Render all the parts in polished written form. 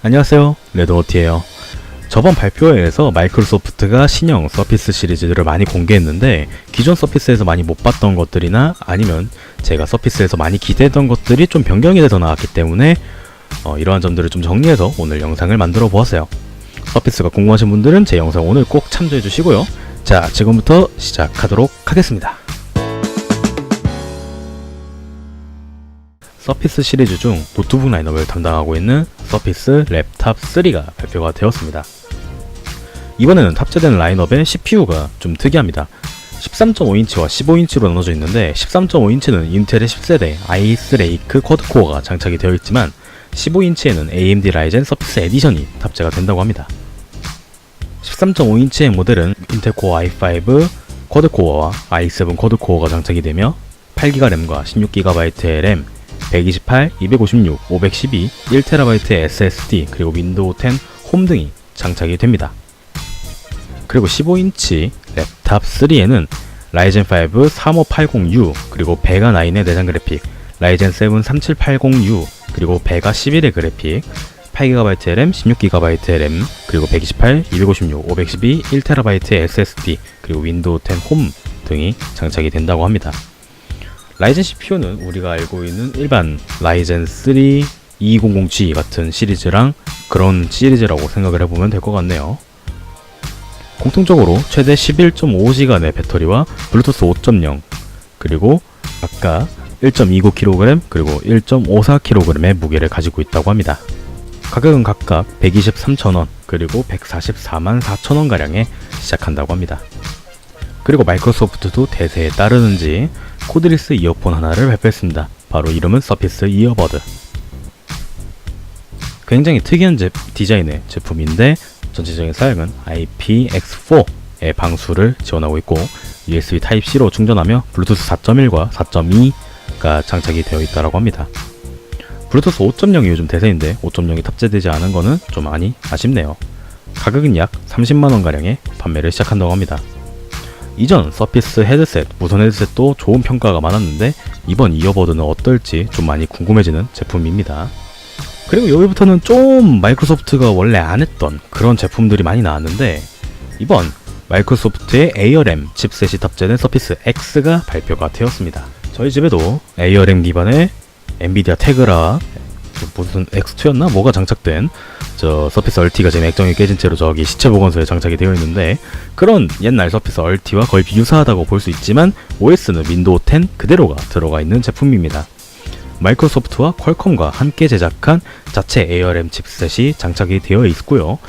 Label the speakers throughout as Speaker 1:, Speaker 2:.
Speaker 1: 안녕하세요, 레드노트예요. 저번 발표회에서 마이크로소프트가 신형 서피스 시리즈들을 많이 공개했는데 기존 서피스에서 많이 못 봤던 것들이나 아니면 제가 서피스에서 많이 기대했던 것들이 좀 변경이 돼서 나왔기 때문에 이러한 점들을 좀 정리해서 오늘 영상을 만들어 보았어요. 서피스가 궁금하신 분들은 제 영상 오늘 꼭 참조해 주시고요. 자, 지금부터 시작하도록 하겠습니다. 서피스 시리즈 중 노트북 라인업을 담당하고 있는 서피스 랩탑 3가 발표가 되었습니다. 이번에는 탑재된 라인업의 CPU가 좀 특이합니다. 13.5인치와 15인치로 나눠져 있는데 13.5인치는 인텔의 10세대 아이스 레이크 쿼드코어가 장착이 되어 있지만 15인치에는 AMD 라이젠 서피스 에디션이 탑재가 된다고 합니다. 13.5인치의 모델은 인텔 코어 i5 쿼드코어와 i7 쿼드코어가 장착이 되며 8GB 램과 16GB의 램, 128, 256, 512, 1TB의 SSD 그리고 윈도우 10 홈 등이 장착이 됩니다. 그리고 15인치 랩탑 3에는 라이젠 5 3580U 그리고 베가 9의 내장 그래픽, 라이젠 7 3780U 그리고 베가 11의 그래픽, 8GB의 램, 16GB의 램, 그리고 128, 256, 512, 1TB의 SSD 그리고 윈도우 10 홈 등이 장착이 된다고 합니다. 라이젠 CPU는 우리가 알고 있는 일반 라이젠 3 2200G 같은 시리즈랑 그런 시리즈라고 생각을 해보면 될 것 같네요. 공통적으로 최대 11.5시간의 배터리와 블루투스 5.0 그리고 각각 1.29kg 그리고 1.54kg의 무게를 가지고 있다고 합니다. 가격은 각각 123,000원 그리고 144만4천원 가량에 시작한다고 합니다. 그리고 마이크로소프트도 대세에 따르는지 코드리스 이어폰 하나를 발표했습니다. 바로 이름은 서피스 이어버드. 굉장히 특이한 디자인의 제품인데 전체적인 사양은 IPX4의 방수를 지원하고 있고 USB Type-C로 충전하며 블루투스 4.1과 4.2가 장착이 되어 있다고 합니다. 블루투스 5.0이 요즘 대세인데 5.0이 탑재되지 않은 거는 좀 많이 아쉽네요. 가격은 약 30만원 가량에 판매를 시작한다고 합니다. 이전 서피스 헤드셋, 무선 헤드셋도 좋은 평가가 많았는데 이번 이어버드는 어떨지 좀 많이 궁금해지는 제품입니다. 그리고 여기부터는 좀 마이크로소프트가 원래 안 했던 그런 제품들이 많이 나왔는데 이번 마이크로소프트의 에어램 칩셋이 탑재된 서피스 X가 발표가 되었습니다. 저희 집에도 에어램 기반의 엔비디아 테그라 무슨 X2였나? 뭐가 장착된 저 서피스 얼티가 지금 액정이 깨진 채로 저기 시체 보건소에 장착이 되어 있는데 그런 옛날 서피스 얼티와 거의 비유사하다고 볼 수 있지만 OS는 윈도우 10 그대로가 들어가 있는 제품입니다. 마이크로소프트와 퀄컴과 함께 제작한 자체 에어램 칩셋이 장착이 되어 있고요.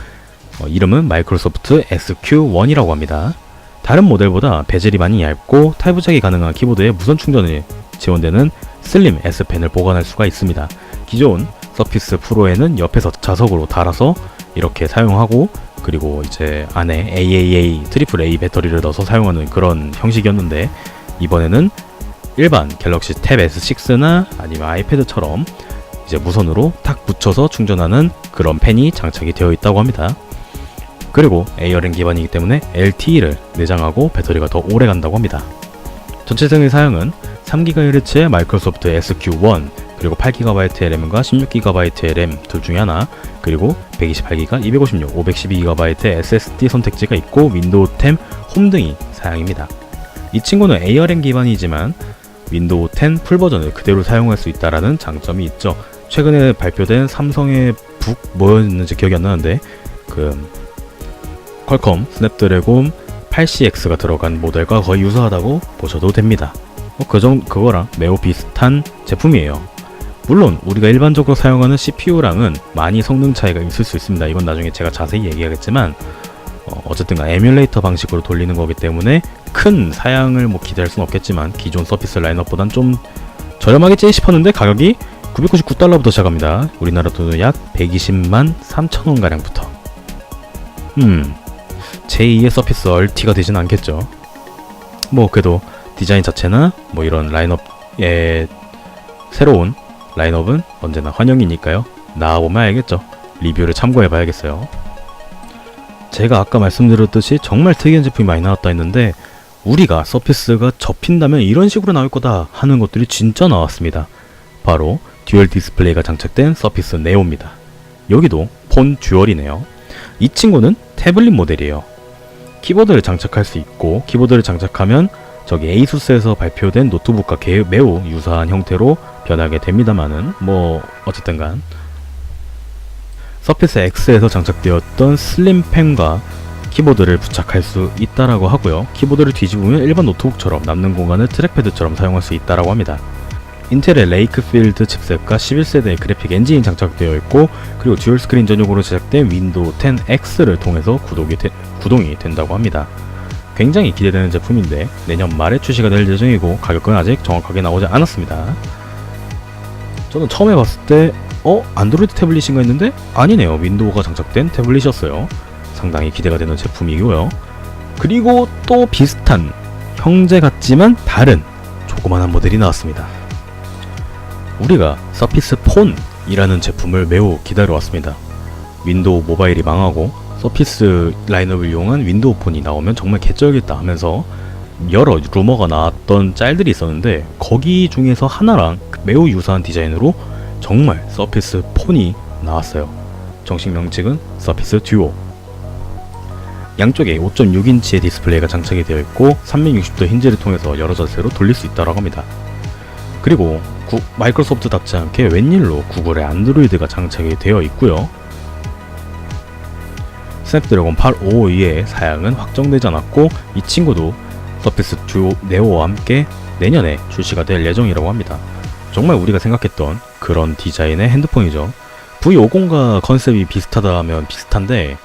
Speaker 1: 이름은 마이크로소프트 SQ1이라고 합니다. 다른 모델보다 베젤이 많이 얇고 탈부착이 가능한 키보드에 무선 충전이 지원되는 슬림 S펜을 보관할 수가 있습니다. 기존 서피스 프로에는 옆에서 자석으로 달아서 이렇게 사용하고 그리고 이제 안에 AAA AAA 배터리를 넣어서 사용하는 그런 형식이었는데 이번에는 일반 갤럭시 탭 S6나 아니면 아이패드처럼 이제 무선으로 탁 붙여서 충전하는 그런 펜이 장착이 되어 있다고 합니다. 그리고 에어램 기반이기 때문에 LTE를 내장하고 배터리가 더 오래 간다고 합니다. 전체적인 사양은 3GHz의 마이크로소프트 SQ1 그리고 8GB의 램과 16GB의 램 둘 중에 하나 그리고 128GB, 256, 512GB의 SSD 선택지가 있고 윈도우 10 홈 등이 사양입니다. 이 친구는 에어램 기반이지만 윈도우 10 풀버전을 그대로 사용할 수 있다라는 장점이 있죠. 최근에 발표된 삼성의 뭐였는지 기억이 안 나는데 그 퀄컴 스냅드래곤 8CX가 들어간 모델과 거의 유사하다고 보셔도 됩니다. 그거랑 매우 비슷한 제품이에요. 물론 우리가 일반적으로 사용하는 CPU랑은 많이 성능 차이가 있을 수 있습니다. 이건 나중에 제가 자세히 얘기하겠지만 어쨌든 에뮬레이터 방식으로 돌리는 거기 때문에 큰 사양을 기대할 수는 없겠지만 기존 서피스 라인업보단 좀 저렴하겠지 싶었는데 가격이 999달러부터 시작합니다. 우리나라 돈은 약 120만 3천원 가량부터. 제2의 서피스 얼티가 되진 않겠죠. 그래도 디자인 자체나 이런 라인업의 새로운 라인업은 언제나 환영이니까요. 나와보면 알겠죠. 리뷰를 참고해봐야겠어요. 제가 아까 말씀드렸듯이 정말 특이한 제품이 많이 나왔다 했는데 우리가 서피스가 접힌다면 이런 식으로 나올 거다 하는 것들이 진짜 나왔습니다. 바로 듀얼 디스플레이가 장착된 서피스 네오입니다. 여기도 폰 듀얼이네요. 이 친구는 태블릿 모델이에요. 키보드를 장착할 수 있고, 키보드를 장착하면 저기 에이수스에서 발표된 노트북과 매우 유사한 형태로 변하게 됩니다만은 뭐 어쨌든간 서피스 X에서 장착되었던 슬림펜과 키보드를 부착할 수 있다라고 하고요. 키보드를 뒤집으면 일반 노트북처럼 남는 공간을 트랙패드처럼 사용할 수 있다라고 합니다. 인텔의 레이크필드 칩셋과 11세대의 그래픽 엔진이 장착되어 있고, 그리고 듀얼 스크린 전용으로 제작된 윈도우 10X를 통해서 구동이 된다고 합니다. 굉장히 기대되는 제품인데 내년 말에 출시가 될 예정이고, 가격은 아직 정확하게 나오지 않았습니다. 저는 처음에 봤을 때 안드로이드 태블릿인가 했는데 아니네요. 윈도우가 장착된 태블릿이었어요. 상당히 기대가 되는 제품이고요. 그리고 또 비슷한, 형제 같지만 다른 조그만한 모델이 나왔습니다. 우리가 서피스 폰이라는 제품을 매우 기다려왔습니다. 윈도우 모바일이 망하고 서피스 라인업을 이용한 윈도우 폰이 나오면 정말 개쩔겠다 하면서 여러 루머가 나왔던 짤들이 있었는데, 거기 중에서 하나랑 매우 유사한 디자인으로 정말 서피스 폰이 나왔어요. 정식 명칭은 서피스 듀오. 양쪽에 5.6인치의 디스플레이가 장착이 되어 있고 360도 힌지를 통해서 여러 자세로 돌릴 수 있다고 합니다. 그리고 마이크로소프트답지 않게 웬일로 구글의 안드로이드가 장착이 되어 있고요. 스냅드래곤 855의 사양은 확정되지 않았고, 이 친구도 서피스 듀오 네오와 함께 내년에 출시가 될 예정이라고 합니다. 정말 우리가 생각했던 그런 디자인의 핸드폰이죠. V50과 컨셉이 비슷하다면 비슷한데,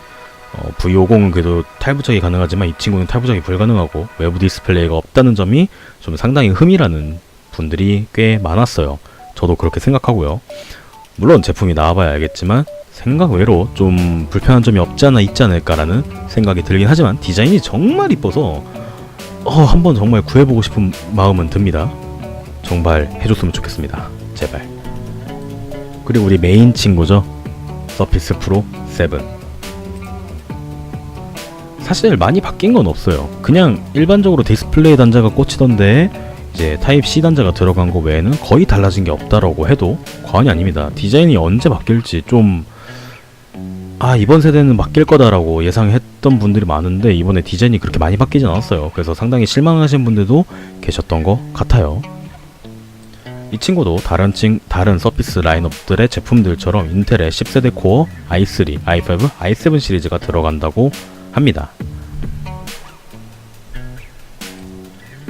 Speaker 1: V50은 그래도 탈부착이 가능하지만 이 친구는 탈부착이 불가능하고 외부 디스플레이가 없다는 점이 좀 상당히 흠이라는 분들이 꽤 많았어요. 저도 그렇게 생각하고요. 물론 제품이 나와봐야 알겠지만 생각 외로 좀 불편한 점이 없지 않아 있지 않을까라는 생각이 들긴 하지만, 디자인이 정말 이뻐서 한번 정말 구해보고 싶은 마음은 듭니다. 정말 해줬으면 좋겠습니다. 제발. 그리고 우리 메인 친구죠. 서피스 프로 7. 사실 많이 바뀐 건 없어요. 그냥 일반적으로 디스플레이 단자가 꽂히던데 이제 타입 C 단자가 들어간 거 외에는 거의 달라진 게 없다라고 해도 과언이 아닙니다. 디자인이 언제 바뀔지 좀 이번 세대는 바뀔 거다라고 예상했던 분들이 많은데, 이번에 디자인이 그렇게 많이 바뀌진 않았어요. 그래서 상당히 실망하신 분들도 계셨던 것 같아요. 이 친구도 다른 서피스 라인업들의 제품들처럼 인텔의 10세대 코어 i3, i5, i7 시리즈가 들어간다고 합니다.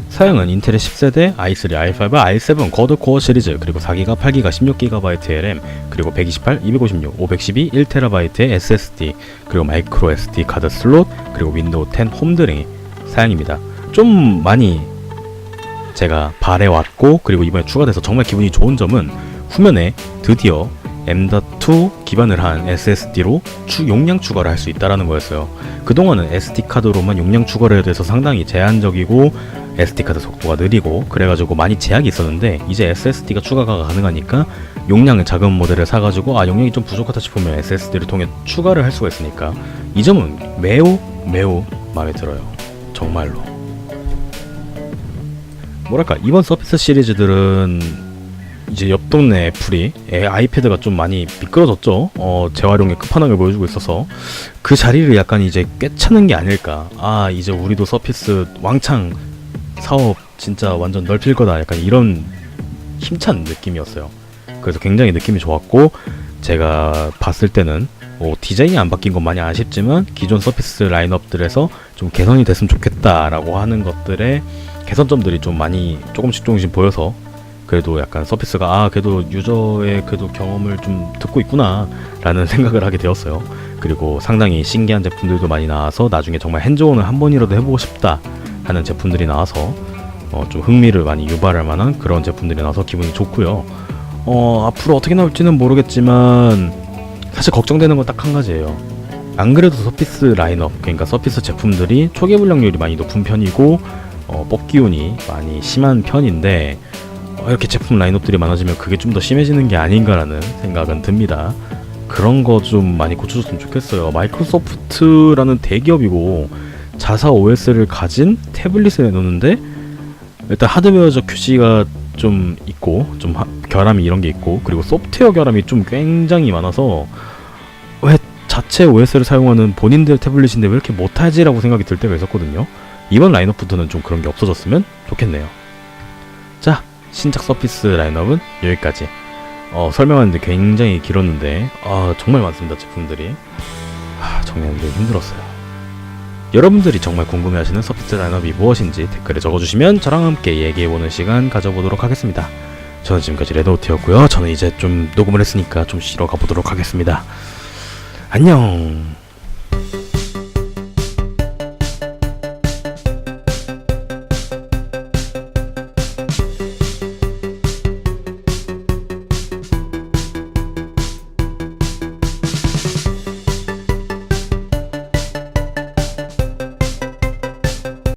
Speaker 1: 사양은 인텔의 10세대, i3, i5, i7 쿼드코어 시리즈, 그리고 4기가, 8기가, 16GB의 RAM, 그리고 128, 256, 512, 1TB의 SSD, 그리고 마이크로 SD 카드 슬롯, 그리고 윈도우 10 홈 등의 사양입니다. 좀 많이 제가 바래왔고, 그리고 이번에 추가돼서 정말 기분이 좋은 점은 후면에 드디어 M.2 기반을 한 SSD로 용량 추가를 할 수 있다는 거였어요. 그동안은 SD카드로만 용량 추가를 해야 돼서 상당히 제한적이고 SD카드 속도가 느리고 그래가지고 많이 제약이 있었는데, 이제 SSD가 추가가 가능하니까 용량을 작은 모델을 사가지고 용량이 좀 부족하다 싶으면 SSD를 통해 추가를 할 수가 있으니까 이 점은 매우 마음에 들어요. 정말로. 뭐랄까, 이번 서피스 시리즈들은 이제 옆 동네 애플이 아이패드가 좀 많이 미끄러졌죠. 재활용의 끝판왕을 보여주고 있어서 그 자리를 약간 이제 꿰차는 게 아닐까. 이제 우리도 서피스 왕창 사업 진짜 완전 넓힐 거다, 약간 이런 힘찬 느낌이었어요. 그래서 굉장히 느낌이 좋았고, 제가 봤을 때는 디자인이 안 바뀐 건 많이 아쉽지만 기존 서피스 라인업들에서 좀 개선이 됐으면 좋겠다라고 하는 것들의 개선점들이 좀 많이 조금씩 보여서, 그래도 약간 서피스가 그래도 유저의 그래도 경험을 좀 듣고 있구나 라는 생각을 하게 되었어요. 그리고 상당히 신기한 제품들도 많이 나와서 나중에 정말 핸즈온을 한 번이라도 해보고 싶다 하는 제품들이 나와서 좀 흥미를 많이 유발할 만한 그런 제품들이 나와서 기분이 좋고요. 앞으로 어떻게 나올지는 모르겠지만 사실 걱정되는 건 딱 한 가지예요. 안 그래도 서피스 라인업, 그러니까 서피스 제품들이 초기 불량률이 많이 높은 편이고 뽑기운이 많이 심한 편인데, 이렇게 제품 라인업들이 많아지면 그게 좀 더 심해지는 게 아닌가라는 생각은 듭니다. 그런 거 좀 많이 고쳐줬으면 좋겠어요. 마이크로소프트라는 대기업이고 자사 OS를 가진 태블릿을 내놓는데, 일단 하드웨어적 규제가 좀 있고 좀 결함이 이런 게 있고, 그리고 소프트웨어 결함이 좀 굉장히 많아서 왜 자체 OS를 사용하는 본인들 태블릿인데 왜 이렇게 못하지? 라고 생각이 들 때가 있었거든요. 이번 라인업부터는 좀 그런 게 없어졌으면 좋겠네요. 자, 신작 서피스 라인업은 여기까지. 설명하는데 굉장히 길었는데 정말 많습니다. 제품들이 정리하는데 힘들었어요. 여러분들이 정말 궁금해하시는 서피스 라인업이 무엇인지 댓글에 적어주시면 저랑 함께 얘기해보는 시간 가져보도록 하겠습니다. 저는 지금까지 레드노트였고요. 저는 이제 좀 녹음을 했으니까 좀 쉬러 가보도록 하겠습니다. 안녕.